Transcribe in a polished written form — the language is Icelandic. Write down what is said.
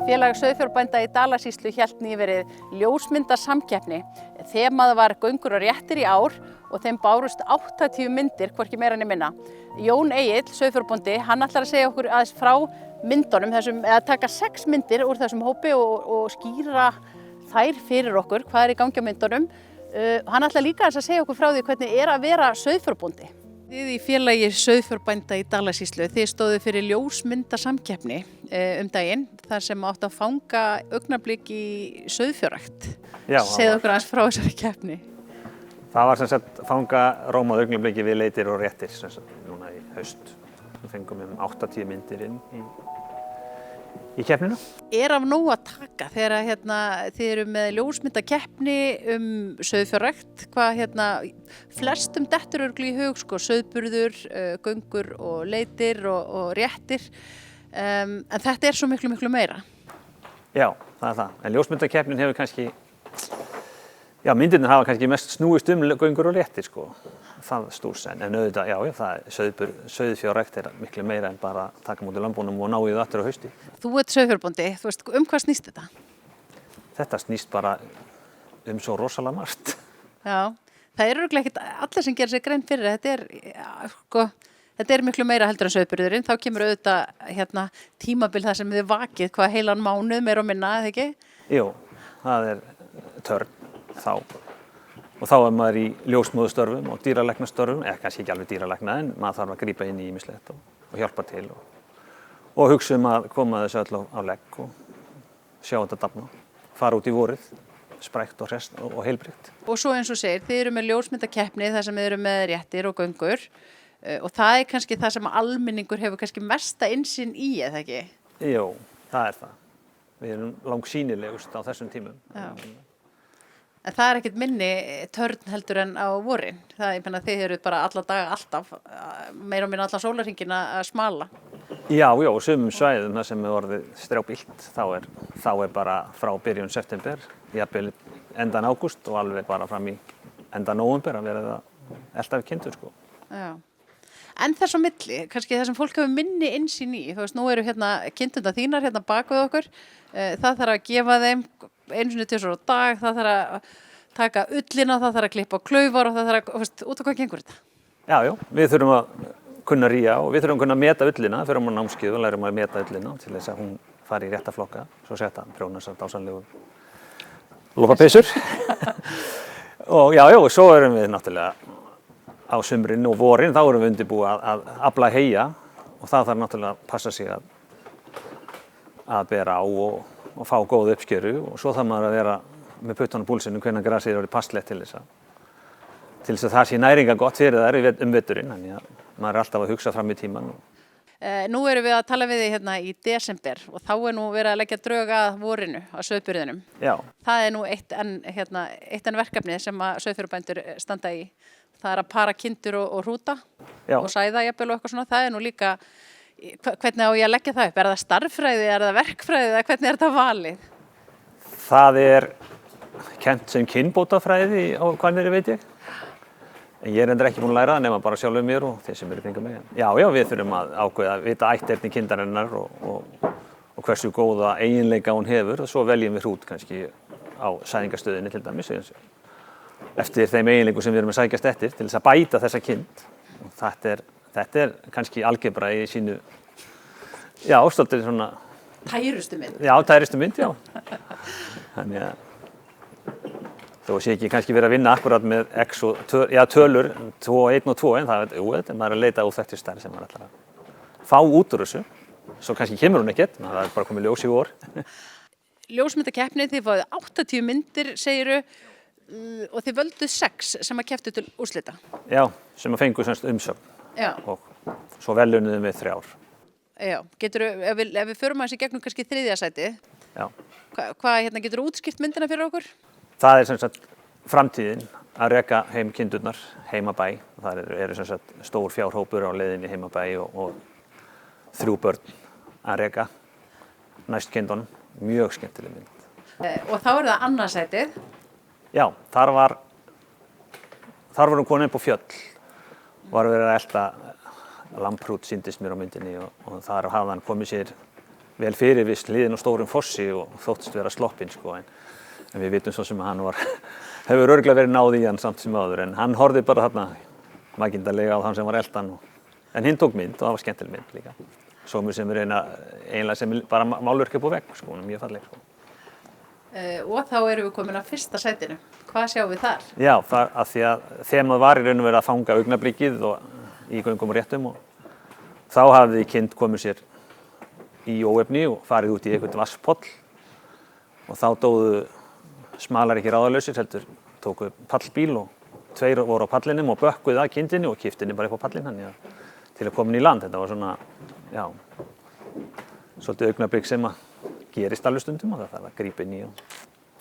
Félag sauðfjárbænda í Dalasýslu hélt nýverið ljósmyndasamkeppni. Þemað var göngur og réttir í ár og þeim bárust 80 myndir, hvorki meira né minna. Jón Egill, sauðfjárbóndi, hann ætlar að segja okkur aðeins frá myndunum, eða taka 6 myndir úr þessum hópi og skýra þær fyrir okkur, hvað er í gangi á myndunum. Hann ætlar líka að segja okkur frá því hvernig er að vera sauðfjárbóndi. Þið í félagi sauðfjárbænda í Dalasýslu, þið stóðu fyrir ljósmyndasamkeppni daginn, þar sem átt að fanga augnablik í sauðfjárrækt. Segðu okkur aðeins frá þessari keppni. Það var sem sagt fanga rómað augnabliki við leitir og réttir sem sagt núna í haust. Við fengum 80 myndir inn í keppninu. Er af nóg að taka þegar þið eru með ljósmyndakeppni sauðfjárrækt? Hvað flestum dettur örugglega í hug, sauðburður, göngur og leitir og réttir. En þetta er svo miklu meira. Já, það er það. En ljósmyndakeppnin hefur kannski, myndirnar hafa kannski mest snúist göngur og réttir, það stúrs. En auðvitað, sauðfjárrækt er miklu meira en bara taka mútið lambunum og ná í það aftur á hausti. Þú ert sauðfjárbóndi, þú veist, hvað snýst þetta? Þetta snýst bara svo rosalega margt. Já, það eru örugglega ekkert allir sem gera sér grein fyrir þetta er miklu meira heldur en sauðburðurinn. Þá kemur auðvitað tímabil þar sem þið vakið hvað heilan mánuð meira og minna, eða ekki? Jú, það er törn þá. Og þá er maður í ljósmóðustörfum og dýralæknastörfum, eða kannski ekki alveg dýralækna, en maður þarf að grípa inn í ýmislegt og hjálpa til og hugsa að koma þessu öll á legg og sjá þetta dafna, fara út í vorið, sprækt og hress og heilbrigt. Og svo eins og segir, þið eru með ljósmyndakeppni þar sem þið eru með réttir og göngur og það er kannski það sem almenningur hefur kannski mesta innsýn í, eða ekki? Jú, það er það. Við erum langsýnilegust á þessum tímum. Já. En það er ekkert minni törn heldur en á vorin. Þið eru bara alla daga alltaf, meira og minna allan sólarhringinn að smala. Já, sumum svæðum þar sem er orðið strjálbýlt, þá er bara frá byrjun september, jafnvel endan ágúst og alveg bara fram í endan nóvember að vera það elta við kindur, Já. En þess á milli, kannski það sem fólk hefur minni innsýn í, þú veist, nú eru kindurnar þínar bak við okkur, það þarf að gefa þeim 1 til 2 á dag, það þarf að taka ullina, það þarf að klippa klaufar og það þarf að, út á hvað gengur þetta? Já, við þurfum að kunna ríja og við þurfum að kunna meta ullina, fyrir á námskeið og lærum að meta ullina til þess að hún fari í rétta flokka, svo setja prjónasar dásanlegu lopapeysur. Og svo erum við náttúrulega á sumrin og vorin, þá erum við undirbúið að afla heyja og það þarf náttúrulega að passa sig að bera á og fá góð uppskeru og svo þarf maður að vera með puttan á púlsinu hvenær grasið er orðið passlegt til þess að það sé næringagott fyrir þær veturinn, þannig að maður er alltaf að hugsa fram í tímann. Nú erum við að tala við þig í desember og þá er nú verið að leggja drög að vorinu, að sauðburðinum. Já. Það er nú eitt enn verkefni sem að sauðfjárbændur standa í. Það er að para kindur og hrúta og sæða jafnvel og eitthvað svona. Það er nú líka, hvernig á ég að leggja það upp? Er það starffræði, er það verkfræði eða hvernig er þetta valið? Það er kennt sem kynbótafræði á Hvanneyri, veit ég. En ég er endur ekki búinn að læra það nema bara sjálfur mér og þeir sem eru kringum mig. Já, við þurfum að ákveða að vita ætterni kindarinnar og hversu góða eiginleika hún hefur og svo veljum við hrút kannski á sæðingarstöðinni til dæmis eftir þeim eiginleikum sem við erum að sækjast eftir til þess að bæta þessa kind. Þetta er kannski algebra í sínu, stoltir svona... Tærustu mynd. Já, tærustu mynd, Þannig að þó sé ekki kannski verið að vinna akkurat með x og tölur 2, 1 og 2 en það er maður að leita útþekktri stærð sem maður ætlar að fá út úr þessu. Svo kannski kemur hún ekkert, það er bara komið ljós í vor. Ljósmyndakeppni, þið fáið 80 myndir, segiru, og þið völduð 6 sem að kepptu til úrslita. Já, sem að fengu umsögn. Já. Og svo velunum við 3. Já, ef við förum aðeins í gegnum kannski 3. sætið. Já. Hvað geturðu útskýrt myndina fyrir okkur? Það er sem sagt framtíðin að reka heim kindurnar heimabæ. Það eru sem sagt stór fjárhópur á leiðinni heimabæ og 3 börn að reka næst kindunum. Mjög skemmtileg mynd. Og þá er það 2. sætið. Já, þar var hún komin upp á fjöll og var verið að elta lamprút sýndist mér á myndinni og þar hafði hann komið sér vel fyrir við hliðin á stórum fossi og þóttist vera sloppinn sko, en við vitum svo sem að hann hefur örugglega verið náð í hann samt sem áður, en hann horfði bara þarna makindalega á þann sem var eldan, en hinn tók mynd og það var skemmtileg mynd líka. Sómur sem er eiginlega sem bara málverk upp á vegg sko, mjög falleg sko. Og þá erum við komin að fyrsta sætinu. Hvað sjáum við þar? Já, af því að þemað var í raun og verið að fanga augnablikið og í göngum og réttum og þá hafði kind komið sér í óefni og farið út í eitthvað vatnspoll og þá dóðu smalar ekki ráðalausir, heldur tóku pallbíl og 2 voru á pallinum og bökkuðu að kindinni og kiptinni bara upp á pallinn hann til að koma inn í land. Þetta var svona, já, svolítið augnablik sem að gerist alveg stundum og það þarf að grípa inn í.